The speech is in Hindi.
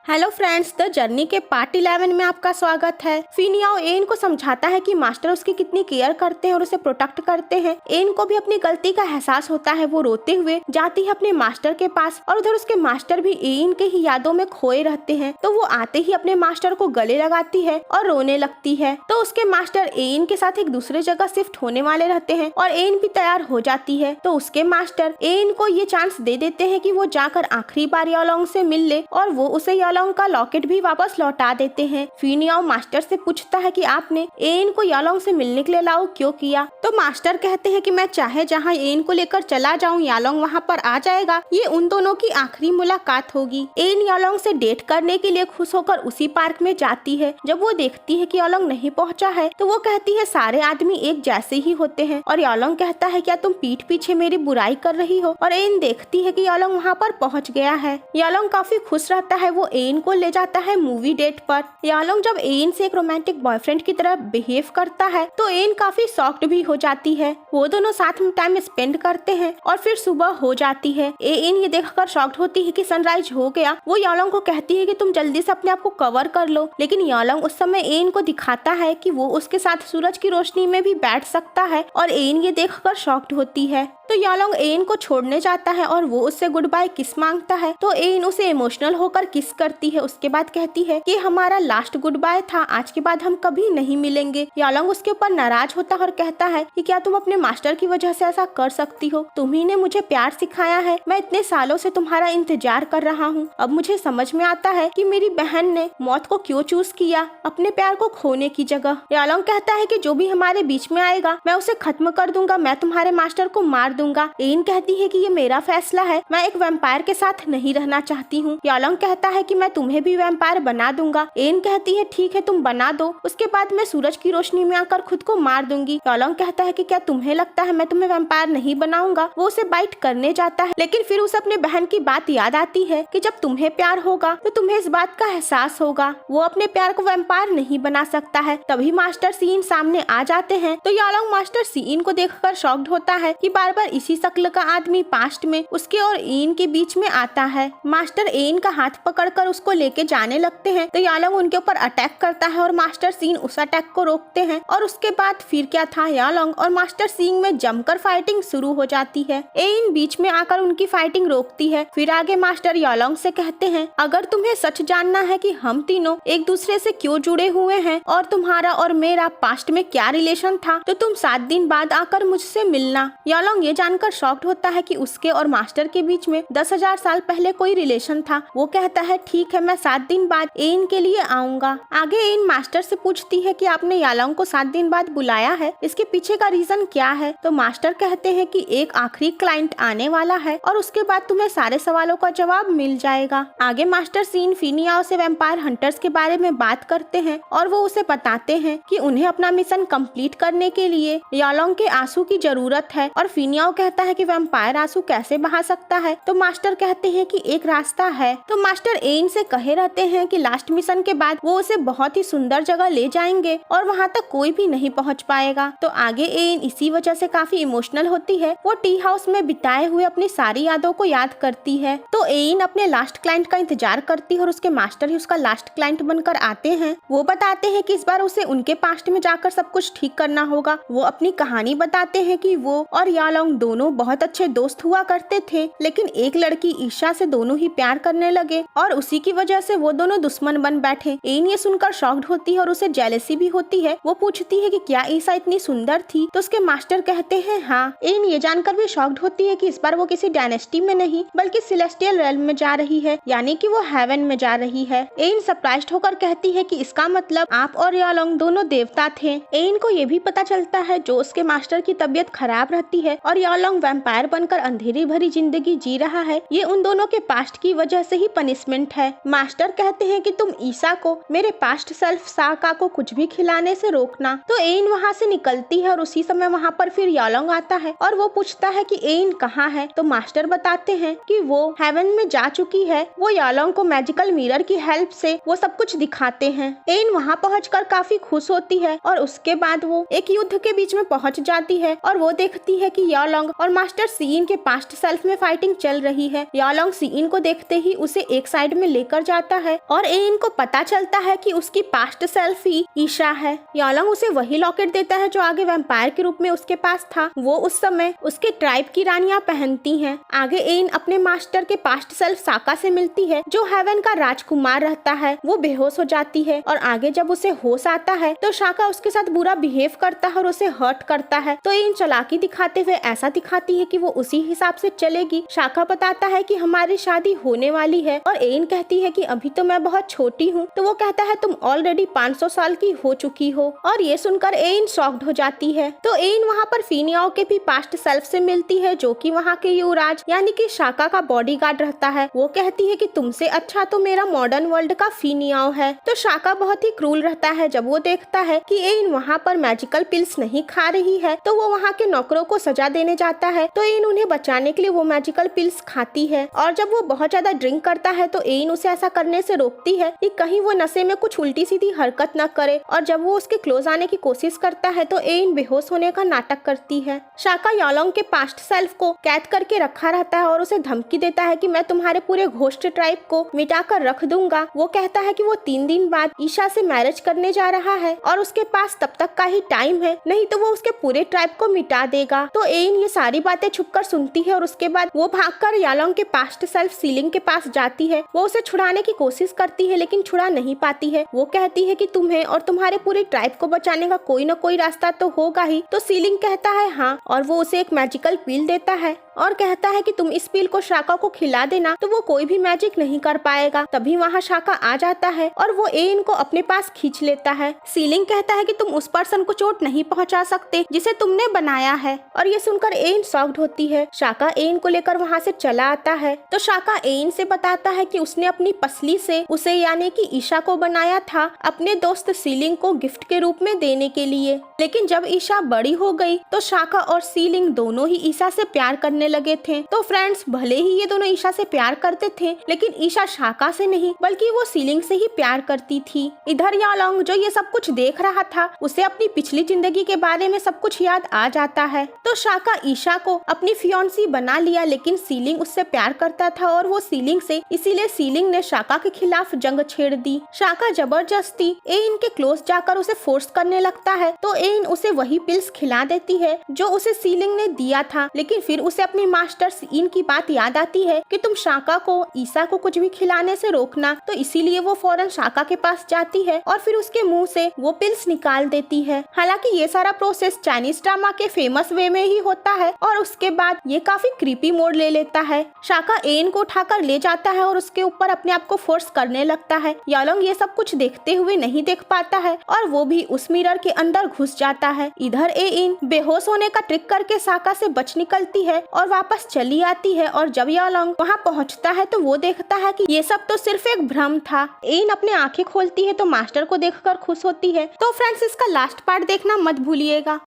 हेलो फ्रेंड्स, द जर्नी के पार्ट 11 में आपका स्वागत है। फिनियाओ एन को समझाता है कि मास्टर उसकी कितनी केयर करते हैं और उसे प्रोटेक्ट करते हैं। एन को भी अपनी गलती का एहसास होता है। वो रोते हुए जाती है अपने मास्टर के पास और उधर उसके मास्टर भी एन के ही यादों में खोए रहते हैं। तो वो आते ही अपने मास्टर को गले लगाती है और रोने लगती है। तो उसके मास्टर एन के साथ एक दूसरे जगह शिफ्ट होने वाले रहते हैं और एन भी तैयार हो जाती है। तो उसके मास्टर एन को ये चांस दे देते हैं कि वो जाकर आखिरी बार यालोंग से मिल ले और वो उसे यालोंग का लॉकेट भी वापस लौटा देते हैं। फिनियाओ मास्टर से पूछता है कि आपने एन को यालोंग से मिलने के लिए अलाउ क्यों किया। तो मास्टर कहते हैं कि मैं चाहे जहां एन को लेकर चला जाऊं, यालोंग वहां पर आ जाएगा। ये उन दोनों की आखिरी मुलाकात होगी। एन यालोंग से डेट करने के लिए खुश होकर उसी पार्क में जाती है। जब वो देखती है कि यालोंग नहीं पहुंचा है तो वो कहती है सारे आदमी एक जैसे ही होते हैं। और यालोंग कहता है क्या तुम पीठ पीछे मेरी बुराई कर रही हो। और एन देखती है कि यालोंग वहां पर पहुंच गया है। यालोंग काफी खुश रहता है। वो एन को ले जाता है मूवी डेट पर। यालोंग जब एन से एक रोमांटिक बॉयफ्रेंड की तरह बिहेव करता है तो एन काफी शॉक्ड भी हो जाती है। वो दोनों साथ में टाइम स्पेंड करते हैं और फिर सुबह हो जाती है। एन ये देखकर शॉक्ड होती है कि सनराइज हो गया। वो यालोंग को कहती है कि तुम जल्दी से अपने आप को कवर कर लो, लेकिन यालोंग उस समय एन को दिखाता है कि वो उसके साथ सूरज की रोशनी में भी बैठ सकता है और एन ये देखकर शॉक्ड होती है। तो यालोंग एन को छोड़ने जाता है और वो उससे गुड बाय किस मांगता है। तो एन उसे इमोशनल होकर किस करती है। उसके बाद कहती है कि हमारा लास्ट गुड बाय था, आज के बाद हम कभी नहीं मिलेंगे। यालोंग उसके ऊपर नाराज होता है और कहता है कि क्या तुम अपने मास्टर की वजह से ऐसा कर सकती हो। तुम्ही ने मुझे प्यार सिखाया है। मैं इतने सालों से तुम्हारा इंतजार कर रहा हूँ। अब मुझे समझ में आता है कि मेरी बहन ने मौत को क्यों चूज किया, अपने प्यार को खोने की जगह। यालोंग कहता है कि जो भी हमारे बीच में आएगा मैं उसे खत्म कर दूंगा। मैं तुम्हारे मास्टर को मार दूंगा। एन कहती है कि ये मेरा फैसला है, मैं एक वैम्पायर के साथ नहीं रहना चाहती हूँ। यालोंग कहता है कि मैं तुम्हें भी वैम्पायर बना दूंगा। एन कहती है ठीक है तुम बना दो, उसके बाद मैं सूरज की रोशनी में आकर खुद को मार दूंगी। यालोंग कहता है कि क्या तुम्हें लगता है मैं तुम्हें वैम्पायर नहीं बनाऊंगा। वो उसे बाइट करने जाता है, लेकिन फिर उसे अपने बहन की बात याद आती है कि जब तुम्हें प्यार होगा तो तुम्हें इस बात का एहसास होगा। वो अपने प्यार को वैम्पायर नहीं बना सकता है। तभी मास्टर सीन सामने आ जाते हैं। तो यालोंग मास्टर सीन को देखकर शॉक्ड होता है कि बार बार इसी शक्ल का आदमी पास्ट में उसके और एन के बीच में आता है। मास्टर एन का हाथ पकड़कर उसको लेके जाने लगते हैं। तो यालोंग उनके ऊपर अटैक करता है और मास्टर सीन उस अटैक को रोकते हैं। और उसके बाद फिर क्या था, यालोंग और मास्टर सीन में जमकर फाइटिंग शुरू हो जाती है। एन बीच में आकर उनकी फाइटिंग रोकती है। फिर आगे मास्टर यालोंग से कहते हैं अगर तुम्हें सच जानना है कि हम तीनों एक दूसरे से क्यों जुड़े हुए हैं और तुम्हारा और मेरा पास्ट में क्या रिलेशन था, तो तुम 7 दिन बाद आकर मुझसे मिलना। यालोंग ये जानकर शॉक्ड होता है कि उसके और मास्टर के बीच में 10,000 साल पहले कोई रिलेशन था। वो कहता है ठीक है, मैं 7 दिन बाद एन के लिए आऊंगा। आगे एन मास्टर से पूछती है कि आपने यालोंग को 7 दिन बाद बुलाया है, इसके पीछे का रीजन क्या है। तो मास्टर कहते हैं कि एक आखिरी क्लाइंट आने वाला है और उसके बाद तुम्हें सारे सवालों का जवाब मिल जाएगा। आगे मास्टर सीन फिनियाओ से वैम्पायर हंटर्स के बारे में बात करते हैं और वो उसे बताते हैं कि उन्हें अपना मिशन कंप्लीट करने के लिए यालोंग के आंसू की जरूरत है। और फिनियाओ कहता है कि वैम्पायर आंसू कैसे बहा सकता है। तो मास्टर कहते हैं कि एक रास्ता है। तो मास्टर एन से कहे रहते हैं कि लास्ट मिशन के बाद वो उसे बहुत ही सुंदर जगह ले जाएंगे और वहाँ तक कोई भी नहीं पहुँच पाएगा। तो आगे एन इसी वजह से काफी इमोशनल होती है। वो टी हाउस में बिताए हुए अपनी सारी यादों को याद करती है। तो एन अपने लास्ट क्लाइंट का इंतजार करती है और उसके मास्टर ही उसका लास्ट क्लाइंट बनकर आते हैं। वो बताते हैं कि इस बार उसे उनके पास्ट में जाकर सब कुछ ठीक करना होगा। वो अपनी कहानी बताते हैं कि वो और यालोंग दोनों बहुत अच्छे दोस्त हुआ करते थे, लेकिन एक लड़की ईशा से दोनों ही प्यार करने लगे और उसी की वजह से वो दोनों दुश्मन बन बैठे। एन ये सुनकर शॉक्ड होती है और उसे जेलसी भी होती है। वो पूछती है कि क्या ईशा इतनी सुंदर थी। तो उसके मास्टर कहते हैं हाँ। एन ये जानकर भी शॉक्ड होती है कि इस बार वो किसी डायनेस्टी में नहीं बल्कि सेलेस्टियल रेल्म में जा रही है, यानी कि वो हेवन में जा रही है। एन सरप्राइज्ड होकर कहती है कि इसका मतलब आप और यालोंग दोनों देवता थे। एन को ये भी पता चलता है जो उसके मास्टर की तबीयत खराब रहती है और यालोंग वैम्पायर बनकर अंधेरी भरी जिंदगी जी रहा है, ये उन दोनों के पास्ट की वजह से ही पनिशमेंट है। मास्टर कहते हैं कि तुम ईशा को मेरे पास्ट सेल्फ साका को कुछ भी खिलाने से रोकना। तो एन वहाँ से निकलती है और उसी समय वहाँ पर फिर यालोंग आता है और वो पूछता है कि एन कहाँ है। तो मास्टर बताते हैं कि वो हेवन में जा चुकी है। वो यालोंग को मैजिकल मिरर की हेल्प से वो सब कुछ दिखाते हैं। एन वहाँ पहुंचकर काफी खुश होती है और उसके बाद वो एक युद्ध के बीच में पहुंच जाती है और वो देखती है कि यालोंग यालोंग और मास्टर सीइन के पास्ट सेल्फ में फाइटिंग चल रही है। यालोंग सीइन को देखते ही उसे एक साइड में लेकर जाता है और एन को पता चलता है कि उसकी पास्ट सेल्फ ही ईशा है। यालोंग उसे वही लॉकेट देता है जो आगे वैम्पायर के रूप में उसके पास था। वो उस समय उसके ट्राइब की रानियां पहनती हैं। आगे एन अपने मास्टर के पास्ट सेल्फ साका से मिलती है जो हेवन का राजकुमार रहता है। वो बेहोश हो जाती है और आगे जब उसे होश आता है तो साका उसके साथ बुरा बिहेव करता है और उसे हर्ट करता है। तो एन चालाकी दिखाते हुए ऐसा दिखाती है कि वो उसी हिसाब से चलेगी। साका बताता है कि हमारी शादी होने वाली है और एन कहती है कि अभी तो मैं बहुत छोटी हूँ। तो वो कहता है तुम ऑलरेडी 500 साल की हो चुकी हो और ये सुनकर एन शॉक्ड हो जाती है। तो एन वहाँ पर फिनियाओ के भी पास्ट सेल्फ से मिलती है जो कि वहाँ के युवराज यानी कि साका का बॉडीगार्ड रहता है। वो कहती है कि तुमसे अच्छा तो मेरा मॉडर्न वर्ल्ड का फिनियाओ है। तो साका बहुत ही क्रूल रहता है। जब वो देखता है कि एन वहाँ पर मैजिकल पिल्स नहीं खा रही है तो वो वहाँ के नौकरों को सजा देने जाता है। तो एन उन्हें बचाने के लिए वो मैजिकल पिल्स खाती है और जब वो बहुत ज्यादा ड्रिंक करता है तो एन उसे ऐसा करने से रोकती है कि कहीं वो नशे में कुछ उल्टी सीधी हरकत न करे। और जब वो उसके क्लोज आने की कोशिश करता है तो एन बेहोश होने का नाटक करती है। साका यालोंग के पास्ट सेल्फ को कैद करके रखा रहता है और उसे धमकी देता है कि मैं तुम्हारे पूरे घोस्ट ट्राइब को मिटा कर रख दूंगा। वो कहता है कि वो 3 दिन बाद ईशा से मैरिज करने जा रहा है और उसके पास तब तक का ही टाइम है, नहीं तो वो उसके पूरे ट्राइब को मिटा देगा। तो एन ये सारी बातें छुपकर सुनती है और उसके बाद वो भागकर यालोंग के पास्ट सेल्फ सीलिंग के पास जाती है। वो उसे छुड़ाने की कोशिश करती है लेकिन छुड़ा नहीं पाती है। वो कहती है कि तुम्हें और तुम्हारे पूरे ट्राइब को बचाने का कोई न कोई रास्ता तो होगा ही। तो सीलिंग कहता है हाँ और वो उसे एक मैजिकल पील देता है और कहता है कि तुम इस पील को साका को खिला देना तो वो कोई भी मैजिक नहीं कर पाएगा। तभी वहाँ साका आ जाता है और वो एन को अपने पास खींच लेता है। सीलिंग कहता है कि तुम उस पर्सन को चोट नहीं पहुँचा सकते जिसे तुमने बनाया है और ये सुनकर एन शॉक्ड होती है। साका एन को लेकर वहाँ से चला आता है। तो साका एन से बताता है कि उसने अपनी पसली से उसे यानी कि ईशा को बनाया था अपने दोस्त सीलिंग को गिफ्ट के रूप में देने के लिए। लेकिन जब ईशा बड़ी हो गई तो साका और सीलिंग दोनों ही ईशा से प्यार करने लगे थे। तो फ्रेंड्स भले ही ये दोनों ईशा से प्यार करते थे लेकिन ईशा साका से नहीं बल्कि वो सीलिंग से ही प्यार करती थी। इधर यालोंग जो ये सब कुछ देख रहा था उसे अपनी पिछली जिंदगी के बारे में सब कुछ याद आ जाता है। तो साका ईशा को अपनी फियांसी बना लिया लेकिन सीलिंग उससे प्यार करता था और वो सीलिंग से, इसीलिए सीलिंग ने साका के खिलाफ जंग छेड़ दी। साका जबरदस्ती एन के क्लोज जाकर उसे फोर्स करने लगता है। तो एन उसे वही पिल्स खिला देती है जो उसे सीलिंग ने दिया था। लेकिन फिर उसे अपनी मास्टर सीन की बात याद आती है कि तुम साका को ईशा को कुछ भी खिलाने से रोकना। तो इसीलिए वो फौरन साका के पास जाती है और फिर उसके मुंह से वो पिल्स निकाल देती है। हालांकि ये सारा प्रोसेस चाइनीज ड्रामा के फेमस वे में ही होता है और उसके बाद ये काफी क्रीपी मोड ले लेता है। साका एन को उठाकर ले जाता है और उसके ऊपर अपने आप को फोर्स करने लगता है। यालोंग ये सब कुछ देखते हुए नहीं देख पाता है और वो भी उस मिरर के अंदर घुस जाता है। इधर एन बेहोश होने का ट्रिक करके साका से बच निकलती है और वापस चली आती है। और जब यालोंग वहाँ पहुँचता है तो वो देखता है कि ये सब तो सिर्फ एक भ्रम था। एन अपने आंखें खोलती है तो मास्टर को देखकर खुश होती है। तो फ्रेंड्स इसका लास्ट पार्ट देखना मत भूलिएगा।